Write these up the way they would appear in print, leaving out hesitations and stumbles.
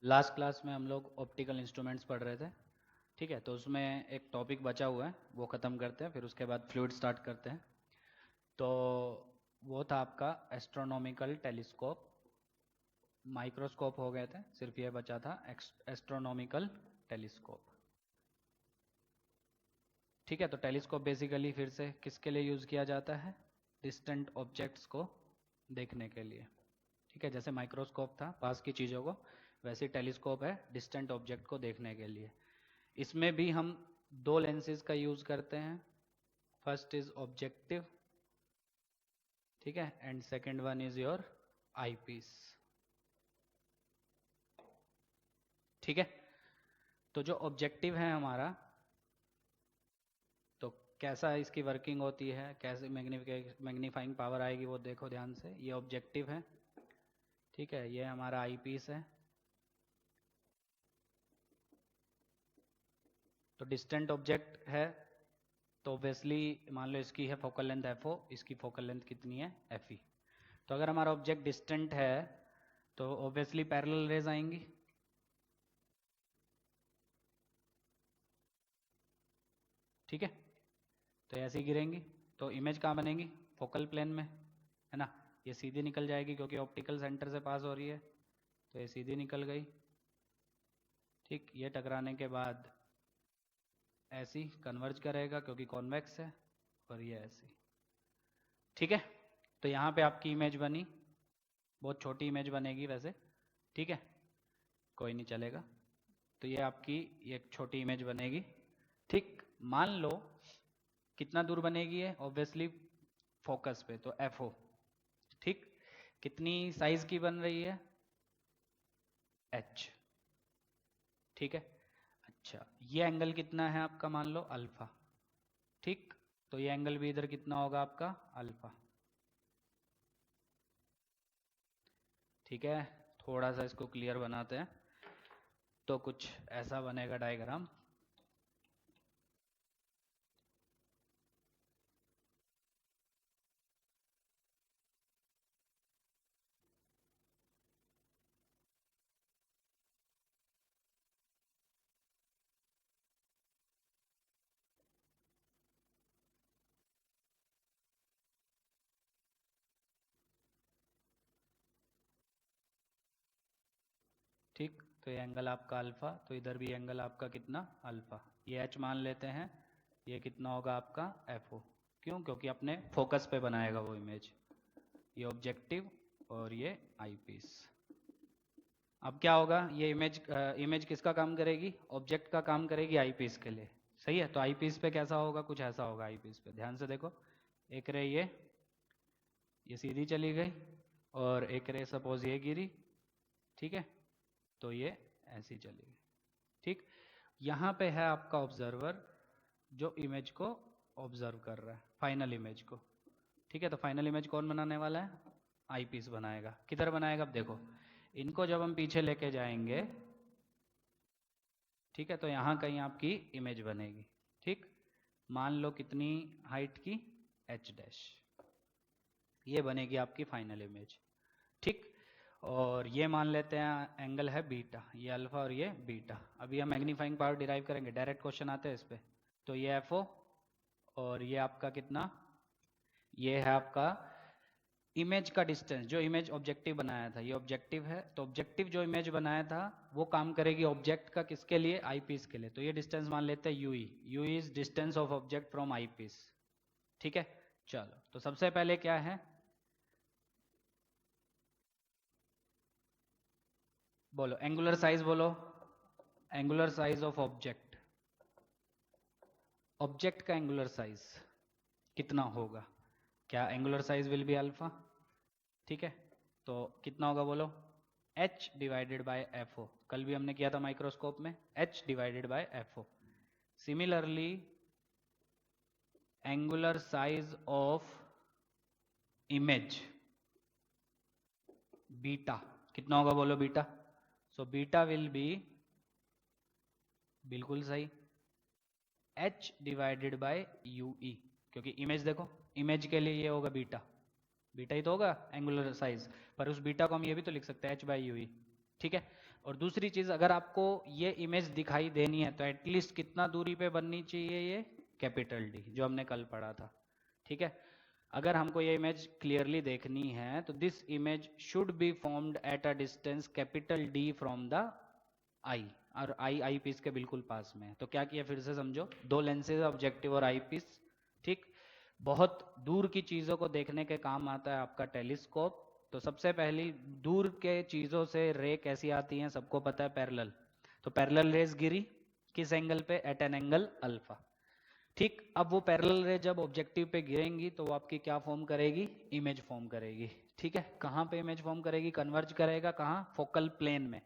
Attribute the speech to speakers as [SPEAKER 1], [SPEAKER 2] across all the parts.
[SPEAKER 1] Last class में हम लोग ऑप्टिकल इंस्ट्रूमेंट्स पढ़ रहे थे, ठीक है। तो उसमें एक टॉपिक बचा हुआ है, वो ख़त्म करते हैं, फिर उसके बाद फ्लूइड स्टार्ट करते हैं। तो वो था आपका एस्ट्रोनॉमिकल टेलीस्कोप। माइक्रोस्कोप हो गए थे, सिर्फ ये बचा था एस्ट्रोनॉमिकल टेलीस्कोप, ठीक है। तो टेलीस्कोप बेसिकली फिर से किसके लिए यूज़ किया जाता है? डिस्टेंट ऑब्जेक्ट्स को देखने के लिए, ठीक है। जैसे माइक्रोस्कोप था पास की चीज़ों को, वैसे टेलीस्कोप है डिस्टेंट ऑब्जेक्ट को देखने के लिए। इसमें भी हम दो लेंसेज का यूज़ करते हैं। फर्स्ट इज ऑब्जेक्टिव, ठीक है, and second one is your eyepiece, ठीक है। तो जो ऑब्जेक्टिव है हमारा, तो कैसा इसकी वर्किंग होती है, कैसे मैग्नीफाइंग पावर आएगी, वो देखो ध्यान से। ये ऑब्जेक्टिव है, ठीक है, ये हमारा आईपीस है। तो डिस्टेंट ऑब्जेक्ट है तो ऑब्वियसली मान लो इसकी है फोकल लेंथ FO, इसकी फोकल लेंथ कितनी है FE। तो अगर हमारा ऑब्जेक्ट डिस्टेंट है तो ऑब्वियसली पैरेलल रेज आएंगी, ठीक है। तो ऐसे ही गिरेंगी तो इमेज कहाँ बनेगी? फोकल प्लेन में, है ना। ये सीधी निकल जाएगी क्योंकि ऑप्टिकल सेंटर से पास हो रही है, तो ये सीधी निकल गई, ठीक। ये टकराने के बाद ऐसी कन्वर्ज करेगा क्योंकि कॉन्वेक्स है, और ये ऐसी, ठीक है। तो यहाँ पे आपकी इमेज बनी, बहुत छोटी इमेज बनेगी वैसे, ठीक है, कोई नहीं चलेगा। तो ये आपकी एक छोटी इमेज बनेगी, ठीक। मान लो कितना दूर बनेगी है, ऑब्वियसली फोकस पे, तो FO, ठीक। कितनी साइज की बन रही है? H, ठीक है। अच्छा, ये एंगल कितना है आपका? मान लो अल्फा, ठीक। तो ये एंगल भी इधर कितना होगा आपका? अल्फा, ठीक है। थोड़ा सा इसको क्लियर बनाते हैं, तो कुछ ऐसा बनेगा डायग्राम, ठीक। तो ये एंगल आपका अल्फा, तो इधर भी एंगल आपका कितना? अल्फा। ये H मान लेते हैं, ये कितना होगा आपका? FO। क्यों? क्योंकि अपने फोकस पे बनाएगा वो इमेज, ये ऑब्जेक्टिव और ये आईपीस। अब क्या होगा? ये इमेज किसका काम करेगी? ऑब्जेक्ट का काम करेगी आईपीस के लिए, सही है। तो आईपीस पे कैसा होगा? कुछ ऐसा होगा आईपीस पे, ध्यान से देखो। एक रे ये सीधी चली गई, और एक रे सपोज ये गिरी, ठीक है, तो ये ऐसी चली गई, ठीक। यहाँ पे है आपका ऑब्जर्वर जो इमेज को ऑब्जर्व कर रहा है, फाइनल इमेज को, ठीक है। तो फाइनल इमेज कौन बनाने वाला है? आईपीस बनाएगा। किधर बनाएगा? अब देखो, इनको जब हम पीछे लेके जाएंगे, ठीक है, तो यहाँ कहीं आपकी इमेज बनेगी, ठीक। मान लो कितनी हाइट की? H डैश, ये बनेगी आपकी फाइनल इमेज, ठीक। और ये मान लेते हैं एंगल है बीटा, ये अल्फा और ये बीटा। अभी हम मैग्नीफाइंग पावर डिराइव करेंगे, डायरेक्ट क्वेश्चन आते हैं इस पे। तो ये FO, और ये आपका कितना? ये है आपका इमेज का डिस्टेंस, जो इमेज ऑब्जेक्टिव बनाया था, ये ऑब्जेक्टिव है। तो ऑब्जेक्टिव जो इमेज बनाया था वो काम करेगी ऑब्जेक्ट का, किसके लिए? आईपीस के लिए। तो ये डिस्टेंस मान लेते हैं UE। You is distance of object from eyepiece, ठीक है। चलो, तो सबसे पहले क्या है? बोलो एंगुलर साइज, बोलो angular size of object. Object का एंगुलर साइज कितना होगा? क्या angular size will be alpha, ठीक है। तो कितना होगा बोलो? H divided by FO। कल भी हमने किया था माइक्रोस्कोप में, H divided by FO। Similarly angular size of image beta कितना होगा? बोलो beta. So beta will be, बिल्कुल सही, H डिवाइडेड बाय UE। क्योंकि इमेज देखो, इमेज के लिए ये होगा बीटा, बीटा ही तो होगा एंगुलर साइज। पर उस बीटा को हम ये भी तो लिख सकते हैं H बाई UE, ठीक है। और दूसरी चीज, अगर आपको ये इमेज दिखाई देनी है तो एटलीस्ट कितना दूरी पे बननी चाहिए, ये कैपिटल डी जो हमने कल पढ़ा था। ठीक है, अगर हमको ये इमेज क्लियरली देखनी है तो this image should be formed at a distance capital D from the eye, और आई पीस के बिल्कुल पास में है। तो क्या किया, फिर से समझो, दो लेंसेज ऑब्जेक्टिव और आई पीस। ठीक, बहुत दूर की चीजों को देखने के काम आता है आपका टेलीस्कोप। तो सबसे पहली दूर के चीजों से रे कैसी आती हैं, सबको पता है, पैरेलल। तो पैरेलल रेज गिरी किस एंगल पे, एट एन एंगल अल्फा। ठीक, अब वो पैरेलल रे जब ऑब्जेक्टिव पे गिरेंगी तो वो आपकी क्या फॉर्म करेगी, इमेज फॉर्म करेगी। ठीक है, कहाँ पे इमेज फॉर्म करेगी, कन्वर्ज करेगा कहाँ, फोकल प्लेन में।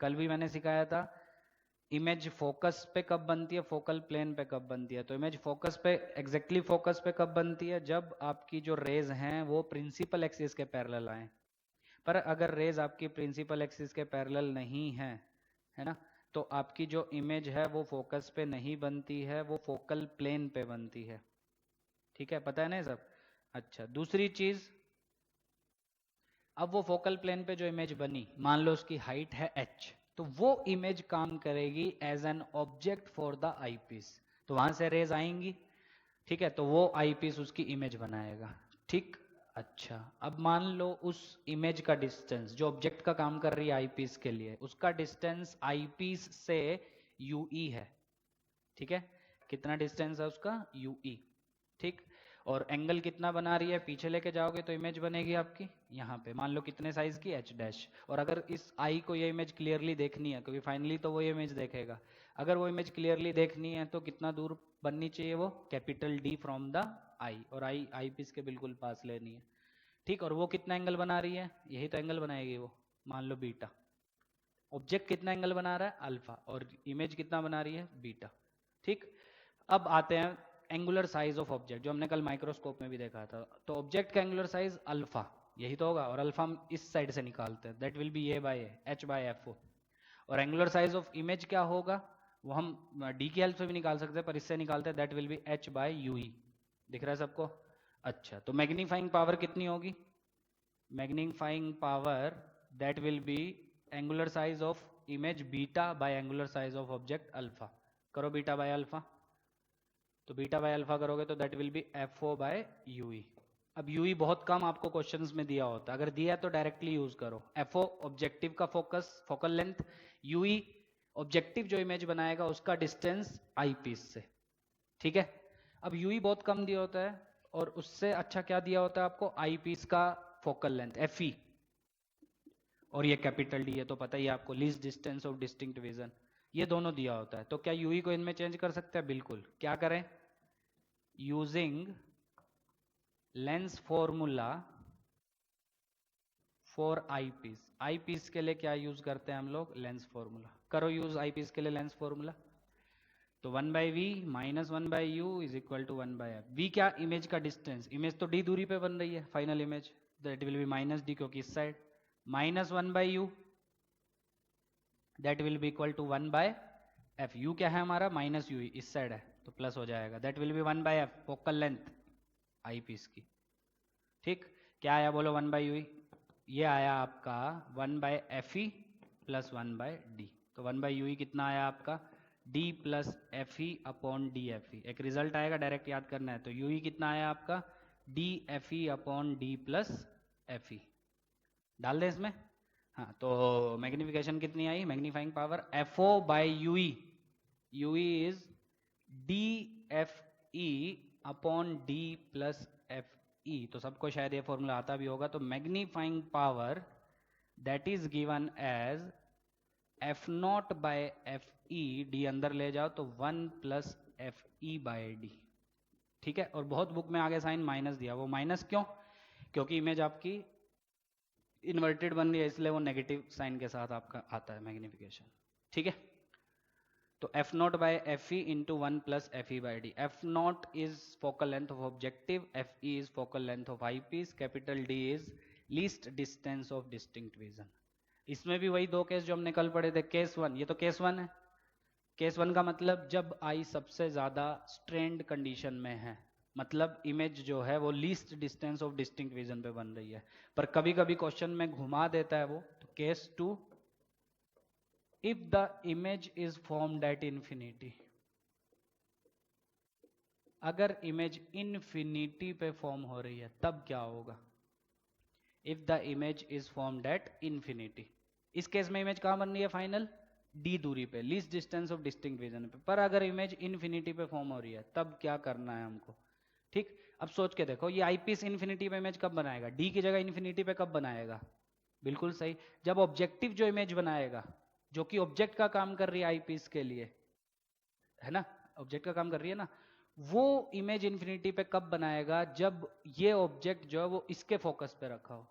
[SPEAKER 1] कल भी मैंने सिखाया था इमेज फोकस पे कब बनती है, फोकल प्लेन पे कब बनती है। तो इमेज फोकस पे, एग्जैक्टली फोकस पे कब बनती है, जब आपकी जो रेज हैं वो प्रिंसिपल एक्सिस के पैरेलल आए। पर अगर रेज आपकी प्रिंसिपल एक्सिस के पैरेलल नहीं है ना, तो आपकी जो इमेज है वो फोकस पे नहीं बनती है, वो फोकल प्लेन पे बनती है। ठीक है, पता है ना सब। अच्छा, दूसरी चीज, अब वो फोकल प्लेन पे जो इमेज बनी, मान लो उसकी हाइट है h, तो वो इमेज काम करेगी as an object for the I piece. तो वहां से रेज आएंगी, ठीक है, तो वो आई पीस उसकी इमेज बनाएगा। ठीक, अच्छा, अब मान लो उस इमेज का डिस्टेंस, जो ऑब्जेक्ट का काम कर रही है आई पीस के लिए, उसका डिस्टेंस आई पीस से यूई है। ठीक है, कितना डिस्टेंस है उसका, यूई। ठीक, और एंगल कितना बना रही है, पीछे लेके जाओगे तो इमेज बनेगी आपकी यहाँ पे, मान लो कितने साइज की, h डैश। और अगर इस आई को ये इमेज क्लियरली देखनी है, क्योंकि फाइनली तो वो ये इमेज देखेगा, अगर वो इमेज क्लियरली देखनी है तो कितना दूर बननी चाहिए, वो capital D from the eye, और आई पीस के बिल्कुल पास लेनी है। ठीक, और वो कितना एंगल बना रही है, यही तो एंगल बनाएगी वो, मान लो बीटा। ऑब्जेक्ट कितना एंगल बना रहा है, अल्फा, और इमेज कितना बना रही है, बीटा। ठीक, अब आते हैं एंगुलर साइज ऑफ ऑब्जेक्ट, जो हमने कल माइक्रोस्कोप में भी देखा था। तो ऑब्जेक्ट का एंगुलर साइज अल्फा, यही तो होगा, और अल्फा हम इस साइड से निकालते हैं, that will be A by H by F O. और एंगुलर साइज ऑफ इमेज क्या होगा, वो हम डी की हेल्प से भी निकाल सकते हैं, पर इससे निकालते हैं, that will be H by U E. दिख रहा है सबको। अच्छा, तो मैग्नीफाइंग पावर कितनी होगी, magnifying power that will be angular size of image beta by angular size of object alpha. करो बीटा बाय अल्फा, तो बीटा बाय अल्फा करोगे तो that will be F O by U E. अब U E बहुत कम आपको क्वेश्चंस में दिया होता है, अगर दिया है तो डायरेक्टली यूज करो। एफ ओ ऑब्जेक्टिव का focus, focal length, U E objective जो इमेज बनाएगा उसका डिस्टेंस आई पीस से। ठीक है, अब यूई बहुत कम दिया होता है, और उससे अच्छा क्या दिया होता है आपको, आई पीस का फोकल लेंथ एफ ई, और ये कैपिटल डी है तो पता ही है आपको, least distance of distinct vision, ये दोनों दिया होता है। तो क्या यूई को इनमें चेंज कर सकते हैं, बिल्कुल। क्या करें, using lens formula for eyepiece. Eyepiece के लिए क्या यूज करते हैं हम लोग, लेंस फॉर्मूला। करो यूज आई पीस के लिए लेंस फॉर्मूला, तो 1/v minus 1/u is equal to 1/f। v क्या, इमेज का डिस्टेंस, इमेज तो d दूरी पे बन रही है, final image, that will be minus d, क्योंकि इस side, minus 1/u, that will be equal to 1/f। u क्या है हमारा, माइनस u, इस साइड है तो प्लस हो जाएगा, that will be 1/f, focal length eyepiece की। ठीक, क्या आया बोलो, 1/u, ये आया आपका 1/fe प्लस 1/d। तो 1/u कितना आया आपका, d plus F E upon D F ई। एक रिजल्ट आएगा, डायरेक्ट याद करना है। तो u कितना आया आपका, D F E upon D plus F E. डाल दें इसमें, हाँ, तो मैग्निफिकेशन कितनी आई, magnifying power F O by U E, U E is D F E upon D plus F E. तो सबको शायद ये फॉर्मूला आता भी होगा। तो magnifying power that is given as F not by F E, D अंदर ले जाओ तो 1 plus F E by D. ठीक है, और बहुत बुक में आगे साइन माइनस दिया, वो माइनस क्यों, क्योंकि इमेज आपकी इन्वर्टेड बन रही है, इसलिए वो नेगेटिव साइन के साथ आपका आता है मैग्निफिकेशन। ठीक है, तो F not by F E into 1 plus F E by D. F naught is focal length of objective, F E is focal length of eyepiece, capital D is least distance of distinct vision. इसमें भी वही दो case जो हमने कल पढ़े थे, case one, ये तो केस वन है। केस वन का मतलब जब आई सबसे ज्यादा स्ट्रेंड कंडीशन में है, मतलब इमेज जो है वो least distance of distinct vision पे बन रही है। पर कभी कभी क्वेश्चन में घुमा देता है वो, तो case two if the image is formed at infinity, अगर इमेज इन्फिनिटी पे फॉर्म हो रही है तब क्या होगा? If the image is formed at infinity, इस केस में इमेज कहां बन रही है? फाइनल डी दूरी पे, least distance of distinct region पे। पर अगर इमेज इन्फिनिटी पे फॉर्म हो रही है तब क्या करना है हमको? ठीक, अब सोच के देखो, ये आईपीस इन्फिनिटी पे इमेज कब बनाएगा? डी की जगह इन्फिनिटी पे कब बनाएगा? बिल्कुल सही, जब ऑब्जेक्टिव जो इमेज बनाएगा, जो कि ऑब्जेक्ट का काम कर रही है आईपीस के लिए, है ना, ऑब्जेक्ट का काम कर रही है ना, वो इमेज इन्फिनिटी पे कब बनाएगा? जब ये ऑब्जेक्ट जो है वो इसके फोकस पे रखा हो।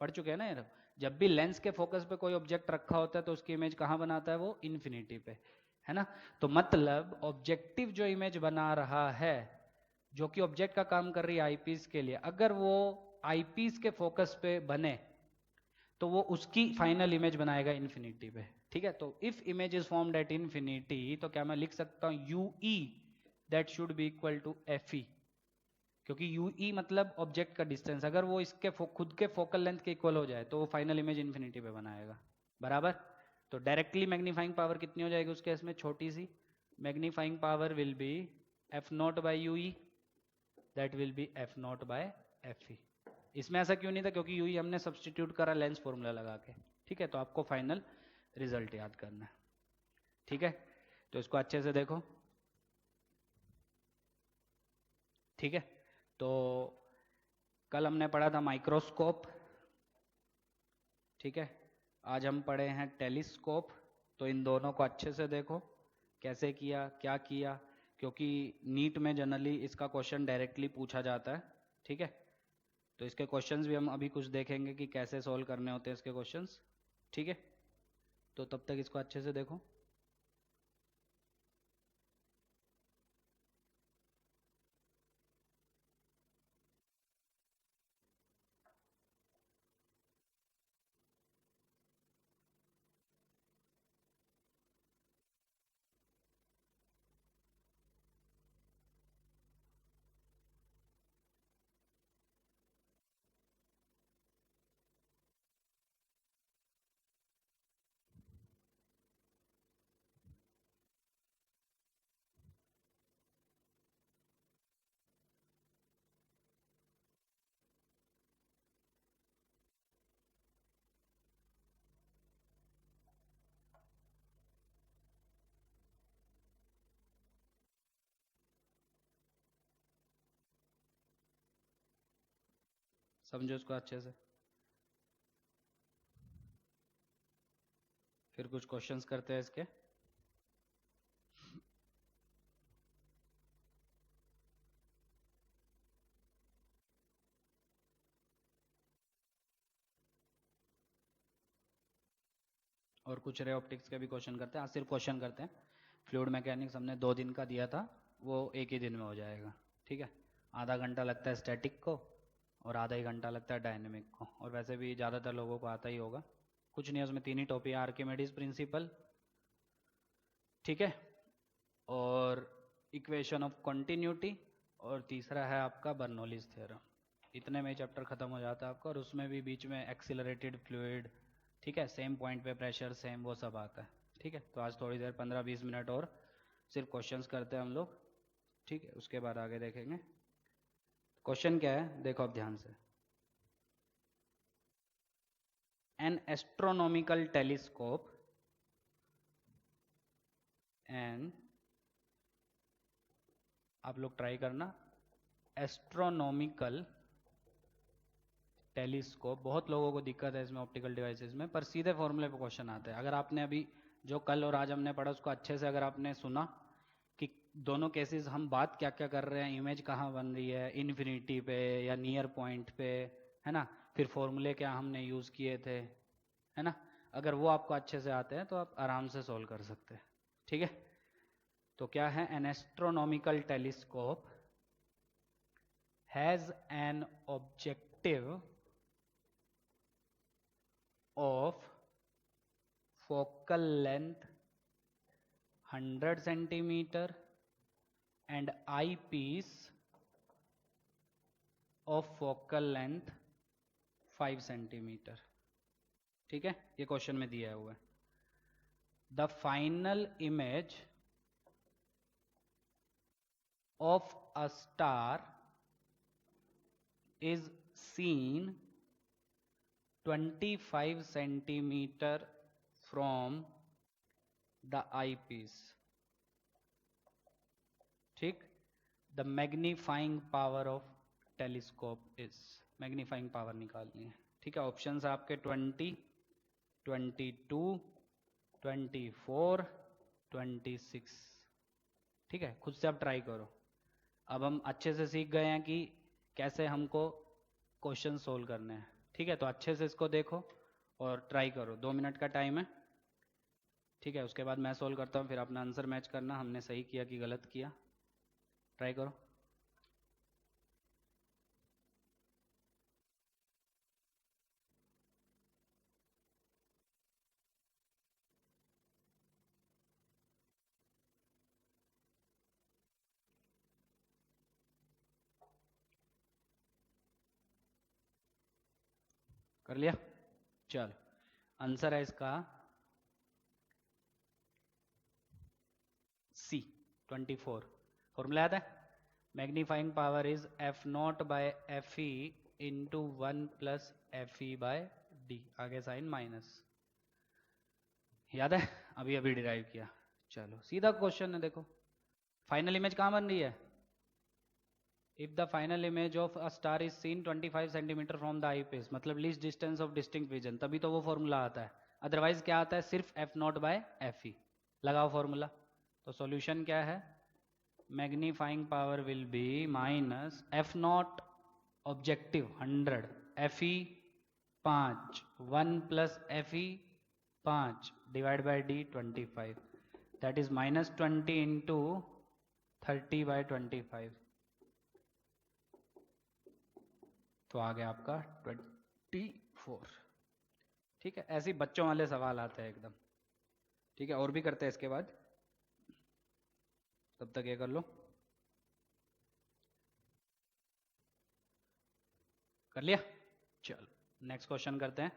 [SPEAKER 1] पढ़ चुके हैं ना यार, जब भी लेंस के फोकस पे कोई ऑब्जेक्ट रखा होता है तो उसकी इमेज कहाँ बनाता है? वो इन्फिनिटी पे, है ना। तो मतलब ऑब्जेक्टिव जो इमेज बना रहा है, जो कि ऑब्जेक्ट का काम कर रही है आईपीस के लिए, अगर वो आईपीस के फोकस पे बने तो वो उसकी फाइनल इमेज बनाएगा इन्फिनिटी पे। ठीक है, तो if image is formed at infinity, तो क्या मैं लिख सकता हूं U E that should be equal to F E, क्योंकि यू ई मतलब ऑब्जेक्ट का डिस्टेंस, अगर वो इसके खुद के फोकल लेंथ के इक्वल हो जाए तो वो फाइनल इमेज इन्फिनिटी पे बनाएगा, बराबर। तो डायरेक्टली मैग्नीफाइंग पावर कितनी हो जाएगी उसके इसमें? छोटी सी। Magnifying power will be F not by U E, that will be F not by F E. इसमें ऐसा क्यों नहीं था? क्योंकि यू ही हमने सब्सटीट्यूट करा लेंस फॉर्मूला लगा के। ठीक है, तो आपको फाइनल रिजल्ट याद करना है। ठीक है, तो इसको अच्छे से देखो। ठीक है, तो कल हमने पढ़ा था माइक्रोस्कोप, ठीक है, आज हम पढ़े हैं टेलीस्कोप। तो इन दोनों को अच्छे से देखो, कैसे किया, क्या किया, क्योंकि नीट में जनरली इसका क्वेश्चन डायरेक्टली पूछा जाता है। ठीक है, तो इसके क्वेश्चंस भी हम अभी कुछ देखेंगे कि कैसे सॉल्व करने होते हैं इसके क्वेश्चंस। ठीक है, तो तब तक इसको अच्छे से देखो। समझो इसको अच्छे से, फिर कुछ क्वेश्चंस करते हैं इसके। और कुछ रे ऑप्टिक्स के भी क्वेश्चन करते हैं। आज सिर्फ क्वेश्चन करते हैं। फ्लूइड मैकेनिक्स हमने 2 दिन का दिया था, वो एक ही दिन में हो जाएगा। ठीक है, आधा घंटा लगता है स्टैटिक को और आधा ही घंटा लगता है डायनेमिक को, और वैसे भी ज़्यादातर लोगों को आता ही होगा। कुछ नहीं है उसमें, 3 ही टॉपिक, आर्किमिडीज प्रिंसिपल, ठीक है, और इक्वेशन ऑफ कंटिन्यूटी, और तीसरा है आपका बर्नौलीज थ्योरम। इतने में चैप्टर खत्म हो जाता है आपका, और उसमें भी बीच में एक्सिलरेटेड फ्लूइड, ठीक है, सेम पॉइंट पे प्रेशर सेम, वो सब आता है। ठीक है, तो आज थोड़ी देर 15-20 मिनट और सिर्फ क्वेश्चंस करते हैं हम लोग। ठीक है, उसके बाद आगे देखेंगे। क्वेश्चन क्या है देखो अब ध्यान से। एन एस्ट्रोनॉमिकल टेलीस्कोप एंड, आप लोग ट्राई करना, एस्ट्रोनॉमिकल टेलीस्कोप। बहुत लोगों को दिक्कत है इसमें ऑप्टिकल डिवाइसेस में, पर सीधे फॉर्मूले पे क्वेश्चन आते हैं। अगर आपने अभी जो कल और आज हमने पढ़ा उसको अच्छे से अगर आपने सुना कि दोनों केसेस हम बात क्या क्या कर रहे हैं, इमेज कहाँ बन रही है, इन्फिनिटी पे या नियर पॉइंट पे, है ना, फिर फॉर्मूले क्या हमने यूज़ किए थे, है ना, अगर वो आपको अच्छे से आते हैं तो आप आराम से सोल्व कर सकते हैं। ठीक है, तो क्या है, N astronomical telescope has an objective of focal length 100 centimeter and eyepiece of focal length 5 centimeter। ठीक है, ये क्वेश्चन में दिया हुआ है। The final image of a star is seen 25 centimeter from the eyepiece. ठीक, the magnifying power of telescope is, magnifying power निकालनी है। ठीक है, ऑप्शंस आपके 20, 22, 24, 26। ठीक है, खुद से आप ट्राई करो। अब हम अच्छे से सीख गए हैं कि कैसे हमको क्वेश्चन सोल्व करने हैं। ठीक है, तो अच्छे से इसको देखो और ट्राई करो। 2 मिनट का टाइम है। ठीक है, उसके बाद मैं सोल्व करता हूँ, फिर अपना आंसर मैच करना, हमने सही किया कि गलत किया। ट्राई करो। कर लिया? चल, आंसर है इसका सी, 24। फॉर्मूला याद है? Magnifying power is F not by F E into 1 plus F E by D, आगे साइन माइनस। याद है? अभी अभी डिराइव किया। चलो सीधा क्वेश्चन है, देखो फाइनल इमेज कहाँ बन रही है? If the final image of a star is seen 25 centimetre from the I piece, मतलब least distance of distinct vision, तभी तो वो फॉर्मूला आता है। अदरवाइज क्या आता है? सिर्फ F not by F E. लगाओ फॉर्मूला। तो सॉल्यूशन क्या है? Magnifying power will be minus F naught objective 100, F E 5, 1 plus F E 5 divide by D 25, that is -20 into 30/25। तो आ गया आपका 24। ठीक है, ऐसे बच्चों वाले सवाल आते हैं एकदम। ठीक है, और भी करते हैं इसके बाद, तब तक ये कर लो। कर लिया? चलो नेक्स्ट क्वेश्चन करते हैं।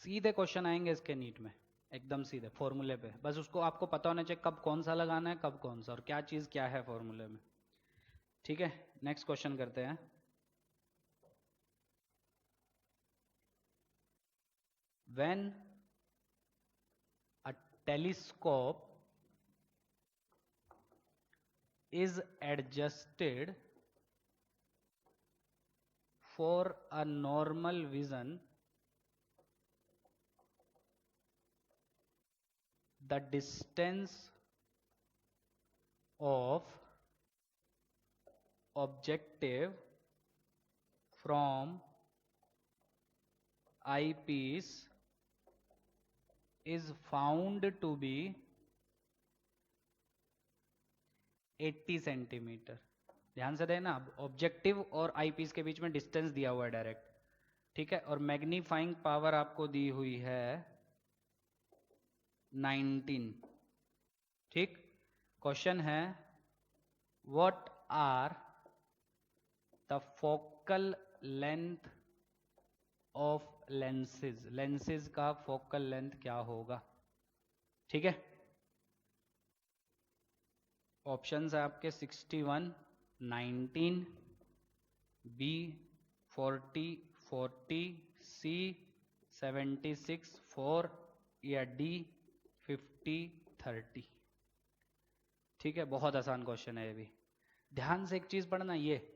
[SPEAKER 1] सीधे क्वेश्चन आएंगे इसके नीट में, एकदम सीधे फॉर्मूले पे। बस उसको आपको पता होना चाहिए कब कौन सा लगाना है, कब कौन सा, और क्या चीज़ क्या है फॉर्मूले में। ठीक है, नेक्स्ट क्वेश्चन करते हैं। When a telescope is adjusted for a normal vision, the distance of objective from eyepiece is found to be 80 centimetre. ध्यान से देना, ऑब्जेक्टिव और आईपीस के बीच में डिस्टेंस दिया हुआ है डायरेक्ट। ठीक है, और मैग्नीफाइंग पावर आपको दी हुई है 19। ठीक, क्वेश्चन है what are the focal length of lenses, lenses का फोकल लेंथ क्या होगा? ठीक है, ऑप्शंस है आपके 61, 19, बी 40, 40, सी 76, 4 या डी 50, 30। ठीक है, बहुत आसान क्वेश्चन है ये भी। ध्यान से एक चीज पढ़ना, ये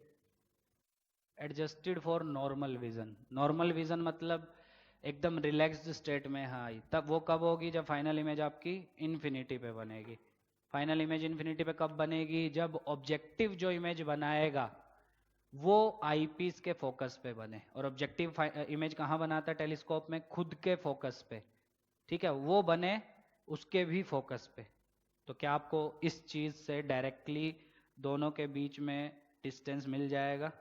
[SPEAKER 1] adjusted for normal vision. Normal vision मतलब एकदम रिलैक्स्ड स्टेट में है, तब वो कब होगी? जब फाइनल इमेज आपकी इन्फिनिटी पे बनेगी। फाइनल इमेज इन्फिनिटी पे कब बनेगी? जब ऑब्जेक्टिव जो इमेज बनाएगा वो आईपीस के फोकस पे बने। और ऑब्जेक्टिव इमेज कहाँ बनाता है टेलीस्कोप में? खुद के फोकस पे। ठीक है, वो बने उसके भी फोकस पे। तो क्या आपको इस चीज से डायरेक्टली दोनों के बीच में डिस्टेंस मिल जाएगा?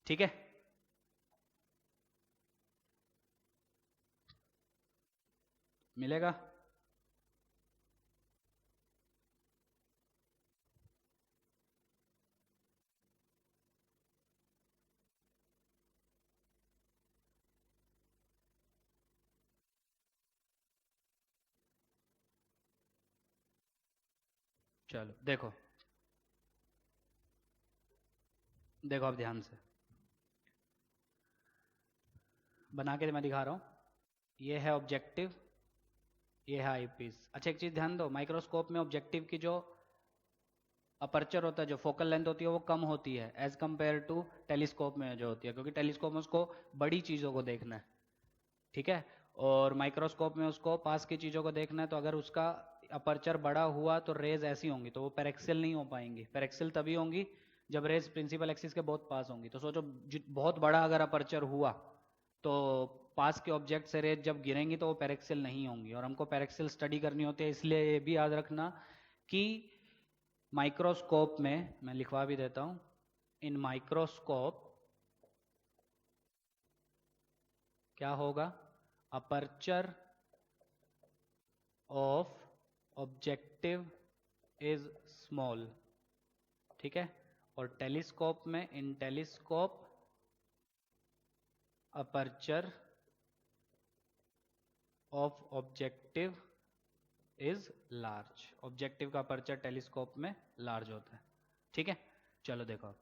[SPEAKER 1] ठीक है, मिलेगा? चलो देखो, देखो अब ध्यान से बना के मैं दिखा रहा हूँ। ये है ऑब्जेक्टिव, ये है आईपीस। अच्छा एक चीज़ ध्यान दो, माइक्रोस्कोप में ऑब्जेक्टिव की जो अपर्चर होता है, जो फोकल लेंथ होती है वो कम होती है एज कम्पेयर टू टेलीस्कोप में जो होती है, क्योंकि टेलीस्कोप में उसको बड़ी चीज़ों को देखना है, ठीक है, और माइक्रोस्कोप में उसको पास की चीज़ों को देखना है। तो अगर उसका अपर्चर बड़ा हुआ तो रेज ऐसी होंगी, तो वो पेरेक्सिल नहीं हो पाएंगी। पेरेक्सिल तभी होंगी जब रेज प्रिंसिपल एक्सिस के बहुत पास होंगी। तो सोचो बहुत बड़ा अगर अपर्चर हुआ तो पास के ऑब्जेक्ट से रेज जब गिरेंगी तो वो पेरेक्सिल नहीं होंगी, और हमको पेरेक्सिल स्टडी करनी होती है। इसलिए ये भी याद रखना कि माइक्रोस्कोप में, मैं लिखवा भी देता हूं, इन माइक्रोस्कोप क्या होगा, aperture of objective is small, ठीक है। और टेलीस्कोप में, in telescope aperture of objective is large. Objective का अपर्चर टेलीस्कोप में लार्ज होता है, ठीक है। चलो देखो अब,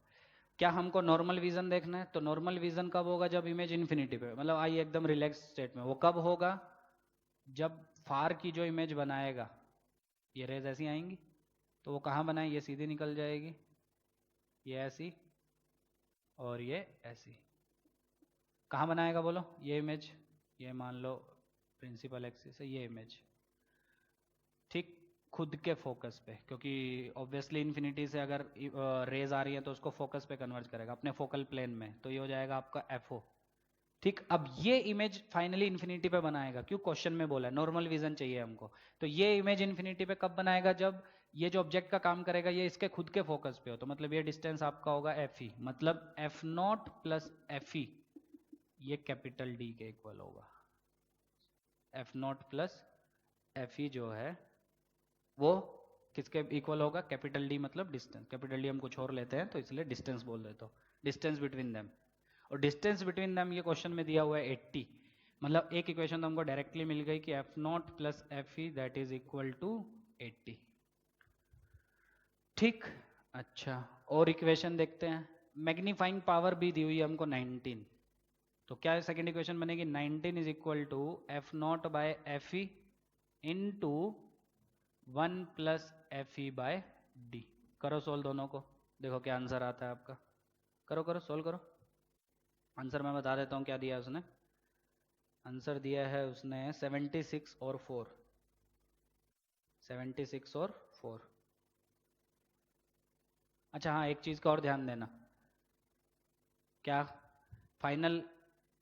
[SPEAKER 1] क्या हमको नॉर्मल विजन देखना है? तो नॉर्मल विजन कब होगा? जब इमेज इन्फिनिटी पे, मतलब आई एकदम रिलैक्स स्टेट में। वो कब होगा? जब फार की जो इमेज बनाएगा, ये रेज ऐसी आएंगी, तो वो कहाँ बनाए, ये सीधी निकल जाएगी, ये ऐसी और ये ऐसी। कहाँ बनाएगा बोलो? ये इमेज, ये मान लो प्रिंसिपल एक्सिस है, ये इमेज, ठीक, खुद के फोकस पे, क्योंकि ऑब्वियसली इन्फिनिटी से अगर रेज आ रही है तो उसको फोकस पे कन्वर्ट करेगा अपने फोकल प्लेन में, तो ये हो जाएगा आपका एफओ, ठीक। अब ये इमेज फाइनली इन्फिनिटी पे बनाएगा, क्यों? क्वेश्चन में बोला है नॉर्मल विजन चाहिए हमको। तो ये इमेज इन्फिनिटी पे कब बनाएगा? जब ये जो ऑब्जेक्ट का काम करेगा ये इसके खुद के फोकस पे हो। तो मतलब ये डिस्टेंस आपका होगा एफ ई, मतलब एफ नॉट प्लस एफ ई, ये कैपिटल डी के इक्वल होगा। एफ नॉट प्लस एफ ई जो है वो किसके इक्वल होगा? कैपिटल डी मतलब डिस्टेंस, कैपिटल डी हम कुछ और लेते हैं तो इसलिए डिस्टेंस बोल देते हो, डिस्टेंस बिटवीन देम। और डिस्टेंस बिटवीन देम ये क्वेश्चन में दिया हुआ है 80, मतलब एक इक्वेशन तो हमको डायरेक्टली मिल गई कि F naught plus F E that is equal to 80, ठीक। अच्छा और इक्वेशन देखते हैं। मैग्नीफाइंग पावर भी दी हुई है हमको 19, तो क्या सेकेंड इक्वेशन बनेगी? 19 is equal to F not by F E into 1 plus F E by D. करो सोल्व दोनों को, देखो क्या आंसर आता है आपका। करो करो सोल्व करो। आंसर मैं बता देता हूँ क्या दिया उसने। आंसर दिया है उसने 76 और 4, 76 और 4। अच्छा हाँ, एक चीज़ का और ध्यान देना, क्या फाइनल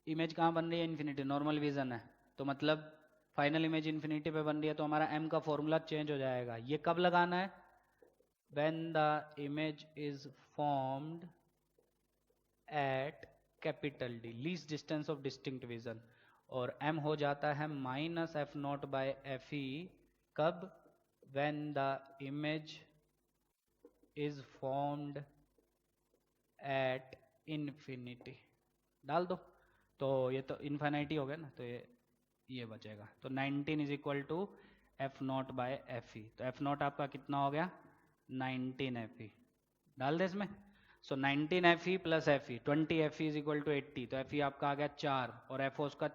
[SPEAKER 1] इमेज कहाँ बन रही है? इन्फिनिटी, नॉर्मल विजन है, तो मतलब फाइनल इमेज इन्फिनिटी पे बन रही है, तो हमारा m का फॉर्मूला चेंज हो जाएगा। ये कब लगाना है? when the image is formed at capital D, least distance of distinct vision, और m हो जाता है minus F not by F E, कब? when the image is formed at infinity। डाल दो, तो ये तो इन्फिनिटी हो गया ना, तो ये बचेगा। तो 19 is equal to F not by F E, तो एफ नॉट आपका कितना हो गया? 19 एफ ई। डाल दे इसमें। So 19 F E plus F E, 20 F E is equal to 80, तो एफ ई आपका आ गया 4 और एफ ओ उसका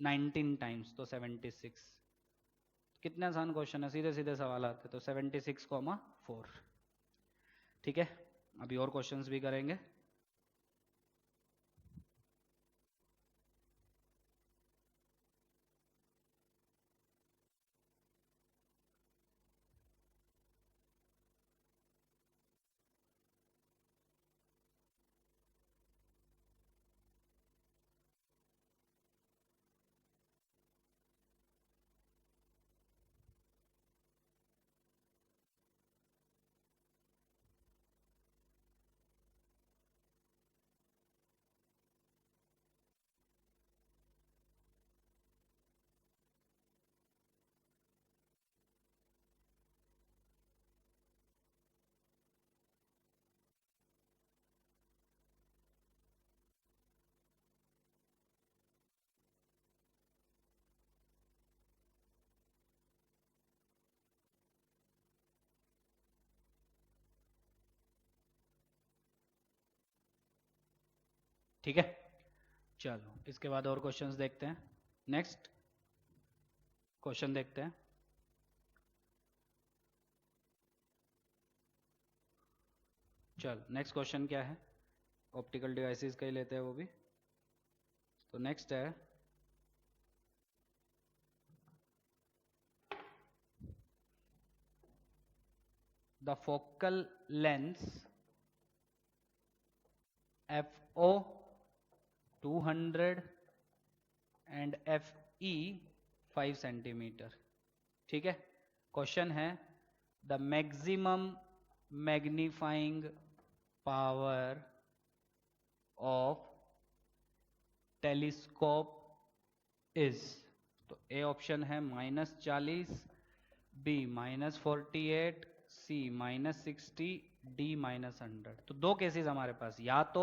[SPEAKER 1] 19 टाइम्स, तो 76। कितने आसान क्वेश्चन है, सीधे सीधे सवाल आते हैं। तो 76,4, ठीक है। अभी और क्वेश्चंस भी करेंगे। ठीक है, चलो इसके बाद और क्वेश्चंस देखते हैं। नेक्स्ट क्वेश्चन देखते हैं। चलो नेक्स्ट क्वेश्चन क्या है, ऑप्टिकल डिवाइसेस का ही लेते हैं वो भी। तो नेक्स्ट है the focal lens FO 200 and FE 5 centimetre. ठीक है, क्वेश्चन है the maximum magnifying power of telescope is. तो ए ऑप्शन है -40, बी -48, सी -60, डी -100। तो दो केसेस हमारे पास, या तो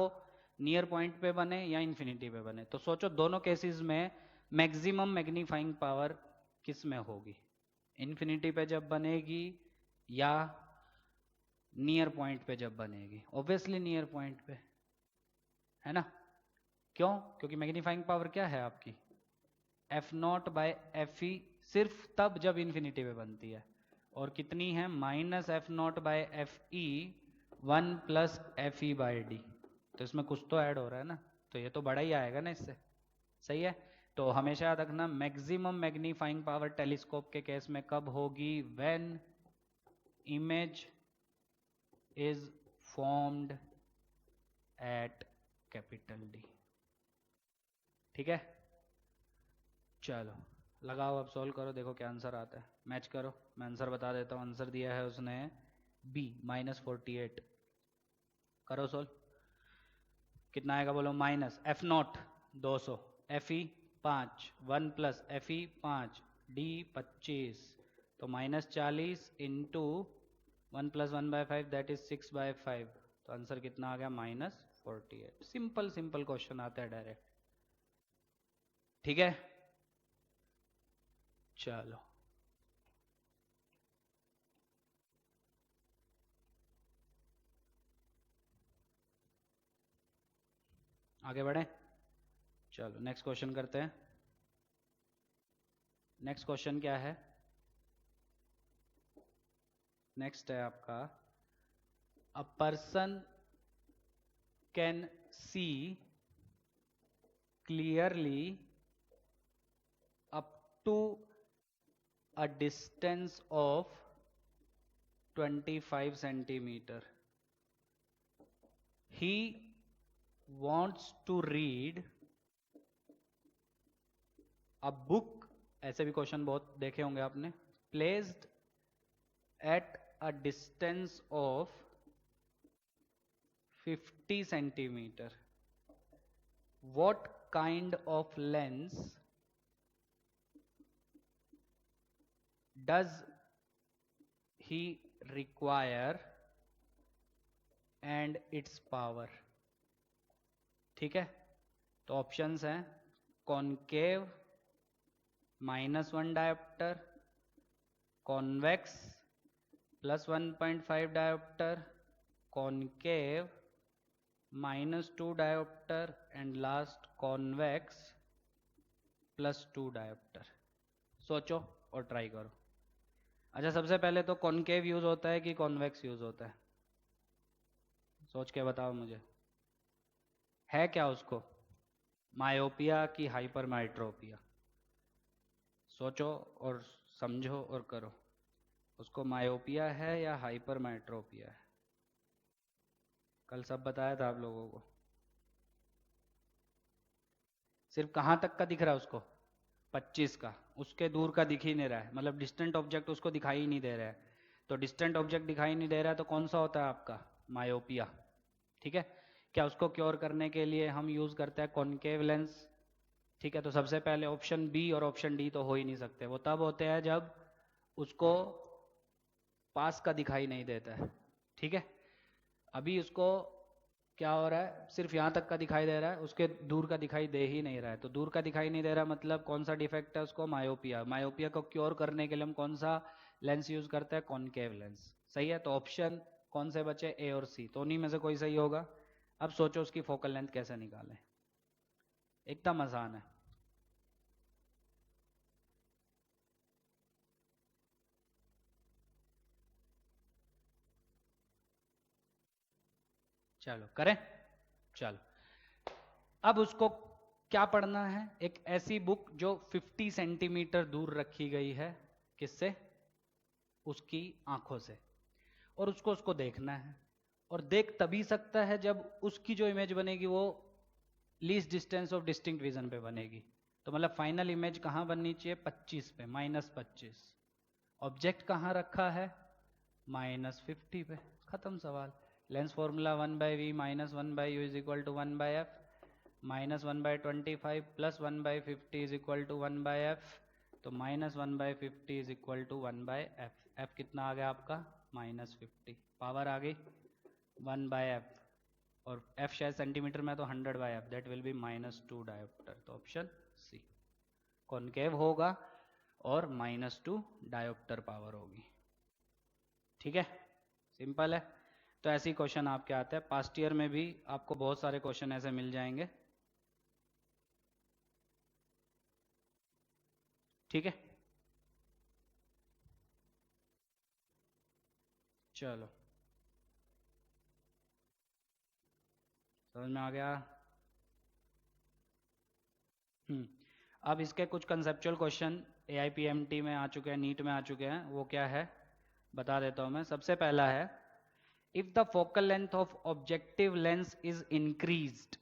[SPEAKER 1] नियर पॉइंट पे बने या इन्फिनिटी पे बने। तो सोचो दोनों केसेस में मैक्सिमम मैग्नीफाइंग पावर किस में होगी, इन्फिनिटी पे जब बनेगी या नियर पॉइंट पे जब बनेगी। ऑब्वियसली नियर पॉइंट पे, है ना। क्यों? क्योंकि मैग्नीफाइंग पावर क्या है आपकी, F0/FE, सिर्फ तब जब इन्फिनिटी पे बनती है। और कितनी है, -F0/FE 1 + FE/D। तो इसमें कुछ तो ऐड हो रहा है ना, तो ये तो बड़ा ही आएगा ना इससे। सही है, तो हमेशा याद रखना मैक्सिमम मैग्नीफाइंग पावर टेलीस्कोप के केस में कब होगी, when image is formed eight D। ठीक है, चलो लगाओ, अब सॉल्व करो, देखो क्या आंसर आता है, मैच करो। मैं आंसर बता देता हूँ, आंसर दिया है उसने बी -48। करो सॉल्व, कितना आएगा बोलो, -F0 200, FE 5, 1 + FE 5, D 25। तो -40 इंटू 1 + 1/5 दैट इज 6/5। तो आंसर कितना आ गया, -48। सिंपल सिंपल क्वेश्चन आता है डायरेक्ट। ठीक है, चलो आगे बढ़े। चलो नेक्स्ट क्वेश्चन करते हैं। नेक्स्ट क्वेश्चन क्या है, नेक्स्ट है आपका a person can see clearly up to a distance of 25 centimetre. He wants to read a book, ऐसे भी क्वेश्चन बहुत देखे होंगे आपने, placed at a distance of 50 centimeter. What kind of lens does he require and its power? ठीक है, तो options हैं concave -1 dioptre, convex +1.5 dioptre, concave -2 dioptre and last convex +2 dioptre. सोचो और ट्राई करो। अच्छा, सबसे पहले तो कॉनकेव यूज होता है कि कॉन्वेक्स यूज होता है, सोच के बताओ मुझे। है क्या उसको, मायोपिया की हाइपरमेट्रोपिया? सोचो और समझो और करो, उसको मायोपिया है या हाइपरमेट्रोपिया है? कल सब बताया था आप लोगों को। सिर्फ कहाँ तक का दिख रहा है उसको, 25 का, उसके दूर का दिख ही नहीं रहा है, मतलब डिस्टेंट ऑब्जेक्ट उसको दिखाई ही नहीं दे रहा है। तो डिस्टेंट ऑब्जेक्ट दिखाई नहीं दे रहा है तो कौन सा होता है आपका, मायोपिया। ठीक है, क्या उसको क्योर करने के लिए हम यूज करते हैं कॉनकेव लेंस। ठीक है, तो सबसे पहले ऑप्शन बी और ऑप्शन डी तो हो ही नहीं सकते, वो तब होते हैं जब उसको पास का दिखाई नहीं देता है। ठीक है, अभी उसको क्या हो रहा है, सिर्फ यहाँ तक का दिखाई दे रहा है, उसके दूर का दिखाई दे ही नहीं रहा है। तो दूर का दिखाई नहीं दे रहा मतलब कौन सा डिफेक्ट है उसको, मायोपिया। मायोपिया को क्योर करने के लिए हम कौन सा लेंस यूज करते हैं, कॉनकेव लेंस। सही है, तो ऑप्शन कौन से बचे, ए और सी, तो उन्हीं में से कोई सही होगा। अब सोचो उसकी फोकल लेंथ कैसे निकालें। एकदम आसान है। चलो करें। चलो अब उसको क्या पढ़ना है, एक ऐसी बुक जो 50 सेंटीमीटर दूर रखी गई है, किससे, उसकी आंखों से, और उसको देखना है। और देख तभी सकता है जब उसकी जो इमेज बनेगी वो least distance of distinct vision पे बनेगी। तो मतलब फाइनल इमेज कहाँ बननी चाहिए, 25 पे, -25। ऑब्जेक्ट कहाँ रखा है, -50 पे। खत्म सवाल। Lens formula 1/v - 1/u is equal to 1/f, -1/25 + 1/50 is equal to 1/f। तो -1/50 is equal to 1/f। f कितना आ गया आपका, -50। पावर आ गई 1/f, और f शायद सेंटीमीटर में, तो 100/f, that will B -2 dioptre. तो ऑप्शन सी कॉनकेव होगा और -2 डायोप्टर पावर होगी। ठीक है, सिंपल है। तो ऐसे ही क्वेश्चन आपके आते हैं, पास्ट ईयर में भी आपको बहुत सारे क्वेश्चन ऐसे मिल जाएंगे। ठीक है, चलो समझ में आ गया। अब इसके कुछ कंसेप्चुअल क्वेश्चन AIPMT में आ चुके हैं, नीट में आ चुके हैं। वो क्या है बता देता हूँ मैं। सबसे पहला है, if the focal length of objective lens is increased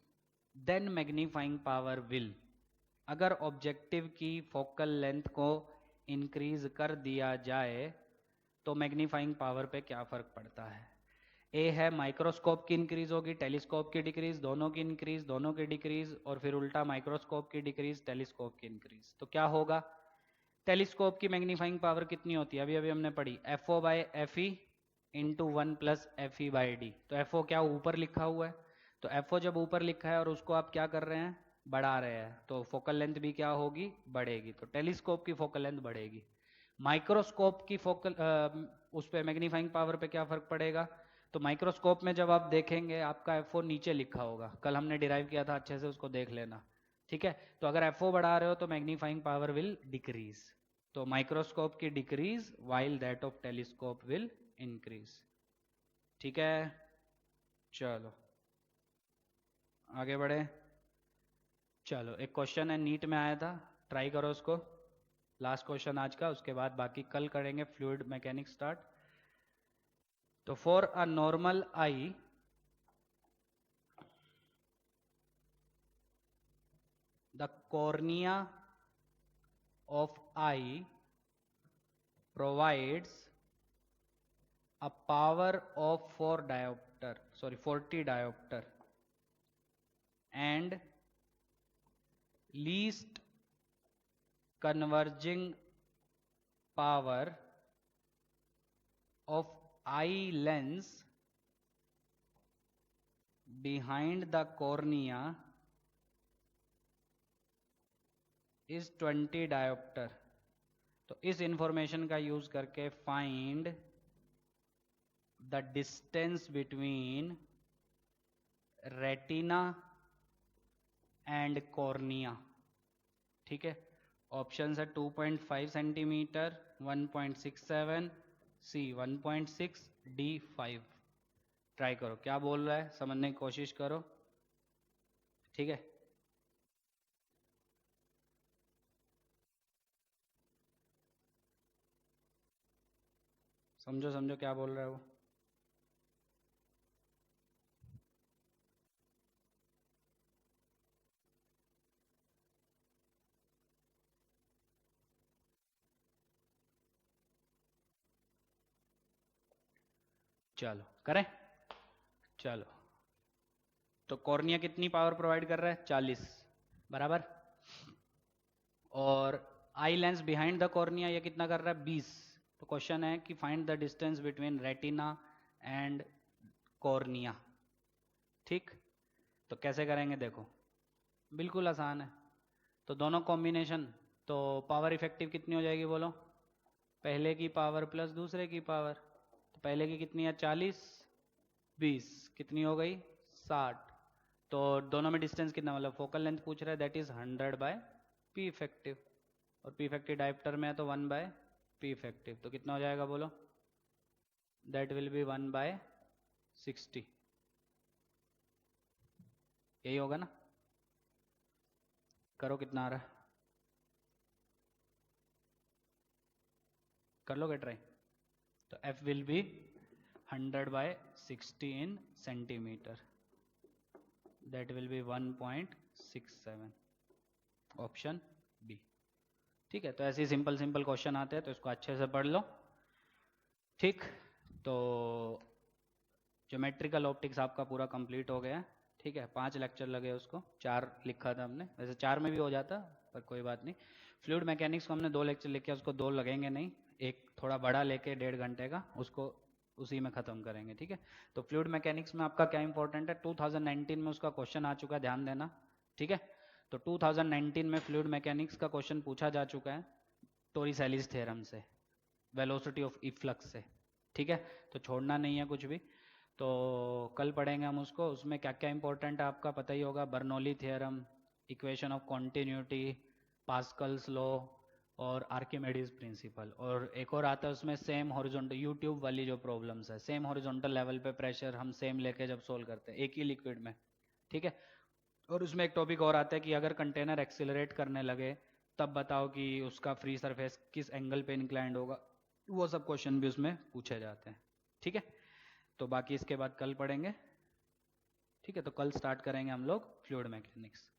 [SPEAKER 1] then magnifying power will. अगर ऑब्जेक्टिव की फोकल लेंथ को इंक्रीज कर दिया जाए तो मैग्नीफाइंग पावर पे क्या फर्क पड़ता है। ए है माइक्रोस्कोप की इंक्रीज होगी, टेलीस्कोप की डिक्रीज, दोनों की इंक्रीज, दोनों की डिक्रीज, और फिर उल्टा माइक्रोस्कोप की डिक्रीज, टेलीस्कोप की इंक्रीज। तो क्या होगा, टेलीस्कोप की मैग्नीफाइंग पावर कितनी होती है, अभी अभी हमने पढ़ी, FO/FE इंटू 1 + FE/D। तो FO क्या ऊपर लिखा हुआ है, तो FO जब ऊपर लिखा है और उसको आप क्या कर रहे हैं, बढ़ा रहे हैं, तो फोकल लेंथ भी क्या होगी, बढ़ेगी। तो टेलीस्कोप की फोकल लेंथ बढ़ेगी। माइक्रोस्कोप की फोकल उस पर मैग्नीफाइंग पावर पे क्या फर्क पड़ेगा, तो माइक्रोस्कोप में जब आप देखेंगे आपका FO नीचे लिखा होगा, कल हमने डिराइव किया था, अच्छे से उसको देख लेना। ठीक है, तो अगर FO बढ़ा रहे हो तो मैग्नीफाइंग पावर विल डिक्रीज। तो माइक्रोस्कोप की decrease while that of telescope will increase. ठीक है, चलो आगे बढ़े। चलो एक क्वेश्चन है, नीट में आया था, ट्राई करो उसको। लास्ट क्वेश्चन आज का, उसके बाद बाकी कल करेंगे फ्लूइड मैकेनिक्स स्टार्ट। तो for a normal I the cornea of eye provides a power of 40 diopter and least converging power of eye lens behind the cornea is 20 diopter। तो इस इंफॉर्मेशन का यूज करके find the distance between retina and cornea. ठीक है, option है 2.5 centimetre, 1.67, C 1.6, D 5। Try करो क्या बोल रहा है, समझने की कोशिश करो। ठीक है, समझो समझो क्या बोल रहा है वो। चलो करें। चलो तो कॉर्निया कितनी पावर प्रोवाइड कर रहा है, 40 बराबर, और eye lens behind the cornea ये कितना कर रहा है, 20। तो क्वेश्चन है कि find the distance between retina and cornea. ठीक, तो कैसे करेंगे देखो, बिल्कुल आसान है। तो दोनों कॉम्बिनेशन, तो पावर इफेक्टिव कितनी हो जाएगी बोलो, पहले की पावर प्लस दूसरे की पावर। तो पहले की कितनी है 40, 20 कितनी हो गई 60। तो दोनों में डिस्टेंस कितना, मतलब फोकल लेंथ पूछ रहा है, that is 100 by P effective, और पी इफेक्टिव डायप्टर में है तो 1 बाय पी इफेक्टिव, तो कितना हो जाएगा बोलो, दैट विल बी 1 बाय 60, यही होगा ना। करो कितना आ रहा है, कर लोगे ट्राई। तो F will be 100 by 60 in centimetre, that will be 1.67, option B. ठीक है, तो ऐसे ही सिंपल सिंपल क्वेश्चन आते हैं, तो इसको अच्छे से पढ़ लो। ठीक, तो ज्योमेट्रिकल ऑप्टिक्स आपका पूरा कंप्लीट हो गया। ठीक है, 5 लेक्चर लगे उसको, 4 लिखा था हमने, वैसे 4 में भी हो जाता पर कोई बात नहीं। फ्लूइड मैकेनिक्स को हमने 2 लेक्चर लिखे, उसको 2 लगेंगे नहीं, एक थोड़ा बड़ा लेके 1.5 घंटे का, उसको उसी में ख़त्म करेंगे। ठीक है, तो फ्लूइड मैकेनिक्स में आपका क्या इंपॉर्टेंट है, 2019 में उसका क्वेश्चन आ चुका है, ध्यान देना। ठीक है, तो 2019 में फ्लूइड मैकेनिक्स का क्वेश्चन पूछा जा चुका है टोरिसेलिस थ्योरम से, वेलोसिटी ऑफ इफ्लक्स से। ठीक है, तो छोड़ना नहीं है कुछ भी। तो कल पढ़ेंगे हम उसको, उसमें क्या क्या इंपॉर्टेंट है आपका पता ही होगा, Bernoulli theorem, equation of continuity, Pascal's law और आर्किमेडीज प्रिंसिपल, और एक और आता है उसमें सेम हॉरिजॉन्टल, यूट्यूब वाली जो प्रॉब्लम्स है, सेम हॉरिजॉन्टल लेवल पे प्रेशर हम सेम लेके जब सोल्व करते हैं एक ही लिक्विड में। ठीक है, और उसमें एक टॉपिक और आता है कि अगर कंटेनर एक्सिलरेट करने लगे तब बताओ कि उसका फ्री सरफेस किस एंगल पे इंक्लाइंड होगा, वो सब क्वेश्चन भी उसमें पूछे जाते हैं। ठीक है, तो बाकी इसके बाद कल पढ़ेंगे। ठीक है, तो कल स्टार्ट करेंगे हम लोग फ्लूइड मैकेनिक्स।